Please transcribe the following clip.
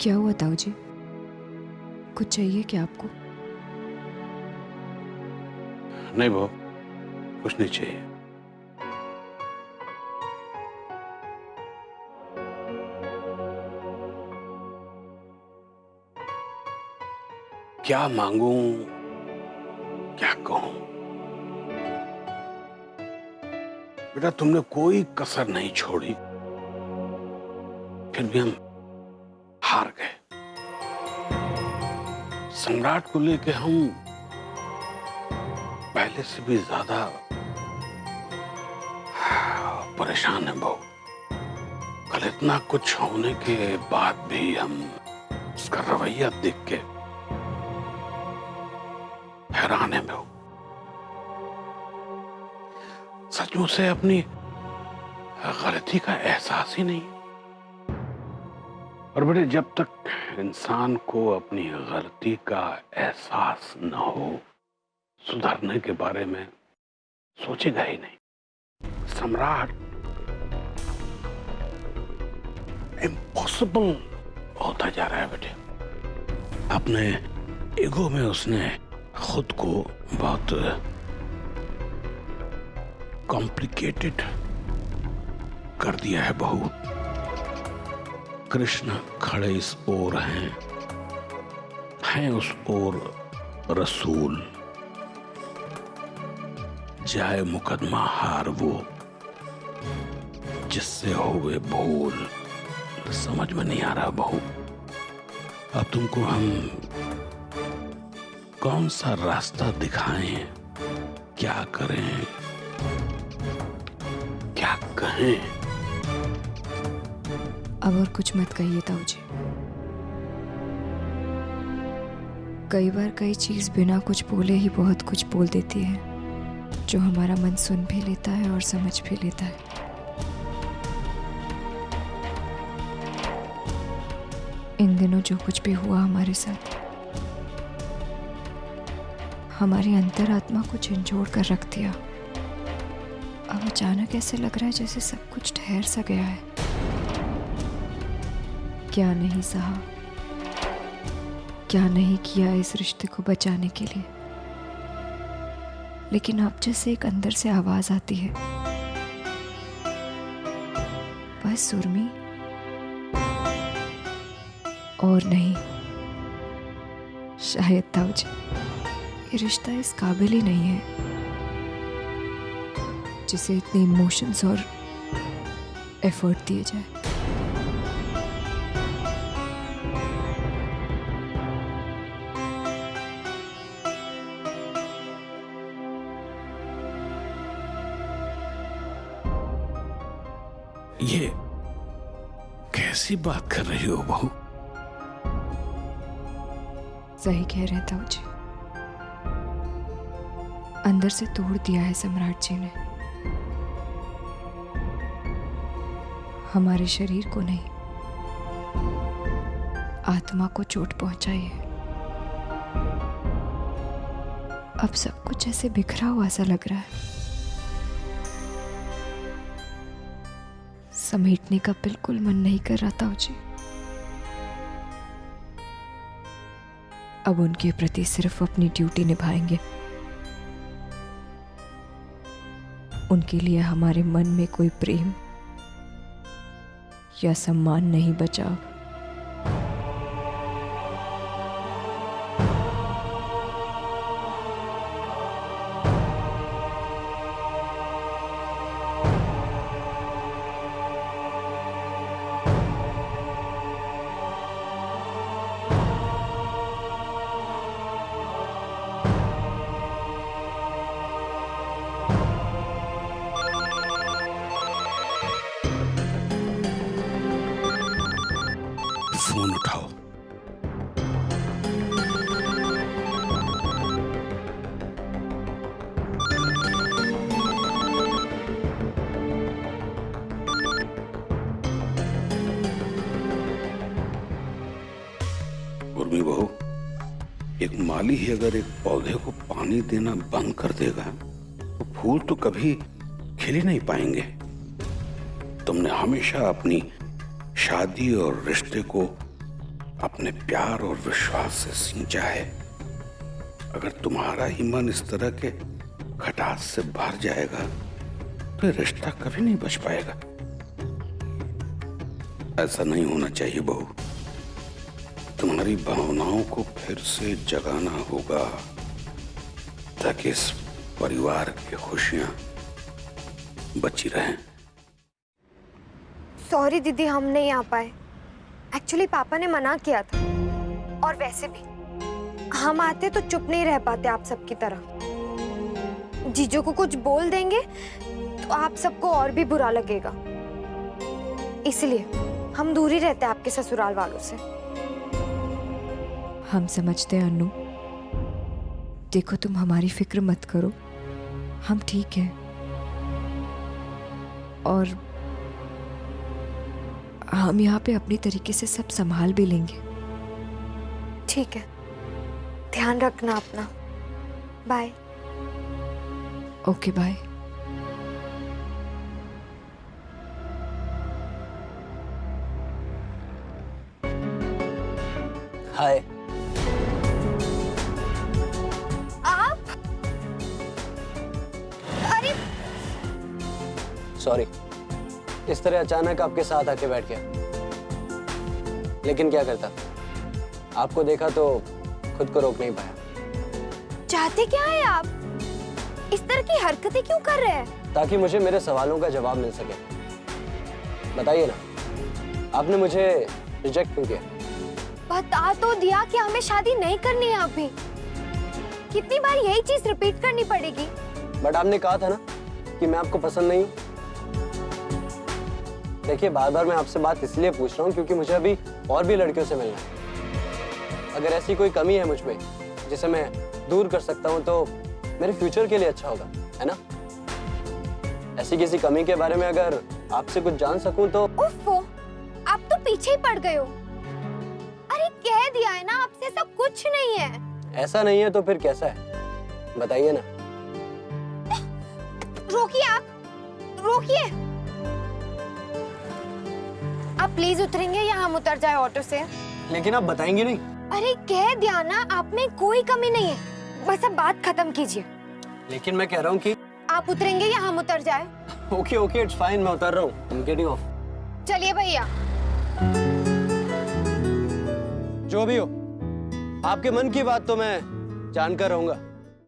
क्या हुआ ताऊ जी? कुछ चाहिए क्या आपको? नहीं बहू, कुछ नहीं चाहिए। क्या मांगूं, क्या कहूं? बेटा तुमने कोई कसर नहीं छोड़ी, फिर भी हम हार गए। सम्राट को लेके हम पहले से भी ज्यादा परेशान हैं बहू। कल इतना कुछ होने के बाद भी हम उसका रवैया देख के हैरान है बहू। सचमुच से अपनी गलती का एहसास ही नहीं। और बेटे जब तक इंसान को अपनी गलती का एहसास न हो, सुधरने के बारे में सोचेगा ही नहीं। सम्राट इम्पॉसिबल होता जा रहा है बेटे। अपने ईगो में उसने खुद को बहुत कॉम्प्लिकेटेड कर दिया है बहू। कृष्ण खड़े इस ओर हैं उस ओर रसूल। जाए मुकदमा हार वो, जिससे होवे भूल। समझ में नहीं आ रहा बहू, अब तुमको हम कौन सा रास्ता दिखाएं, क्या करें, क्या कहें? अब और कुछ मत कहिए ताऊ जी। कई बार कई चीज बिना कुछ बोले ही बहुत कुछ बोल देती है, जो हमारा मन सुन भी लेता है और समझ भी लेता है। इन दिनों जो कुछ भी हुआ हमारे साथ, हमारी अंतरात्मा को झंझोड़ कर रख दिया। अब अचानक ऐसे लग रहा है जैसे सब कुछ ठहर सा गया है। क्या नहीं सहा, क्या नहीं किया इस रिश्ते को बचाने के लिए। लेकिन अब जैसे एक अंदर से आवाज आती है, बस सुरमी, और नहीं। शायद ताऊ जी, ये रिश्ता इस काबिल ही नहीं है जिसे इतने इमोशंस और एफर्ट दिए जाए। ये कैसी बात कर रही हो बहू? सही कह रहे हैं ताऊ जी। अंदर से तोड़ दिया है सम्राट जी ने। हमारे शरीर को नहीं, आत्मा को चोट पहुंचाई है। अब सब कुछ ऐसे बिखरा हुआ सा लग रहा है। समेटने का बिल्कुल मन नहीं कर रहा ताऊ जी। अब उनके प्रति सिर्फ अपनी ड्यूटी निभाएंगे। उनके लिए हमारे मन में कोई प्रेम या सम्मान नहीं बचा। फोन उठाओ। उर्मी बहू, एक माली ही अगर एक पौधे को पानी देना बंद कर देगा तो फूल तो कभी खिल ही नहीं पाएंगे। तुमने हमेशा अपनी शादी और रिश्ते को अपने प्यार और विश्वास से सींचा है। अगर तुम्हारा ही मन इस तरह के खटास से भर जाएगा तो ये रिश्ता कभी नहीं बच पाएगा। ऐसा नहीं होना चाहिए बहू। तुम्हारी भावनाओं को फिर से जगाना होगा ताकि इस परिवार की खुशियां बची रहें। सॉरी दीदी, हम नहीं आ पाए। एक्चुअली पापा ने मना किया था, और वैसे भी हम आते तो चुप नहीं रह पाते आप सबकी तरह। जीजू को कुछ बोल देंगे तो आप सबको और भी बुरा लगेगा, इसलिए हम दूर ही रहते हैं आपके ससुराल वालों से। हम समझते हैं अनु। देखो, तुम हमारी फिक्र मत करो, हम ठीक हैं। और हम यहाँ पे अपनी तरीके से सब संभाल भी लेंगे। ठीक है, ध्यान रखना अपना। बाय। Okay, bye. हाय। आप? अरे सॉरी, इस तरह अचानक आपके साथ आके बैठ गया, लेकिन क्या करता, आपको देखा तो खुद को रोक नहीं पाया। चाहते क्या है आप? इस तरह की हरकतें क्यों कर रहे हैं? ताकि मुझे मेरे सवालों का जवाब मिल सके। बताइए ना, आपने मुझे रिजेक्ट क्यों किया? बता तो दिया कि हमें शादी नहीं करनी है अभी। कितनी बार यही चीज रिपीट करनी पड़ेगी? बट आपने कहा था ना कि मैं आपको पसंद नहीं हूँ। देखिए, बार बार मैं आपसे बात इसलिए पूछ रहा हूँ क्योंकि मुझे अभी और भी लड़कियों से मिलना है। अगर ऐसी कोई कमी है मुझ में जिसे मैं दूर कर सकता हूँ तो मेरे फ्यूचर के लिए अच्छा होगा, है ना? ऐसी किसी कमी के बारे में अगर आपसे कुछ जान सकूं तो। उफ़ो, आप तो पीछे ही पड़ गए हो। अरे कह दिया है ना, आपसे ऐसा कुछ नहीं है। ऐसा नहीं है तो फिर कैसा है, बताइए ना। रोकिए, आप रोकिए। आप प्लीज उतरेंगे या हम उतर जाए ऑटो से? लेकिन आप बताएंगे नहीं। अरे कह दिया ना, आप में कोई कमी नहीं है। बस अब बात खत्म कीजिए। लेकिन मैं कह रहा हूँ कि आप उतरेंगे या हम उतर जाए? ओके ओके, इट्स फाइन, मैं उतर रहा हूँ। I am getting off. चलिए भैया। जो भी हो, आपके मन की बात तो मैं जानकर रहूंगा।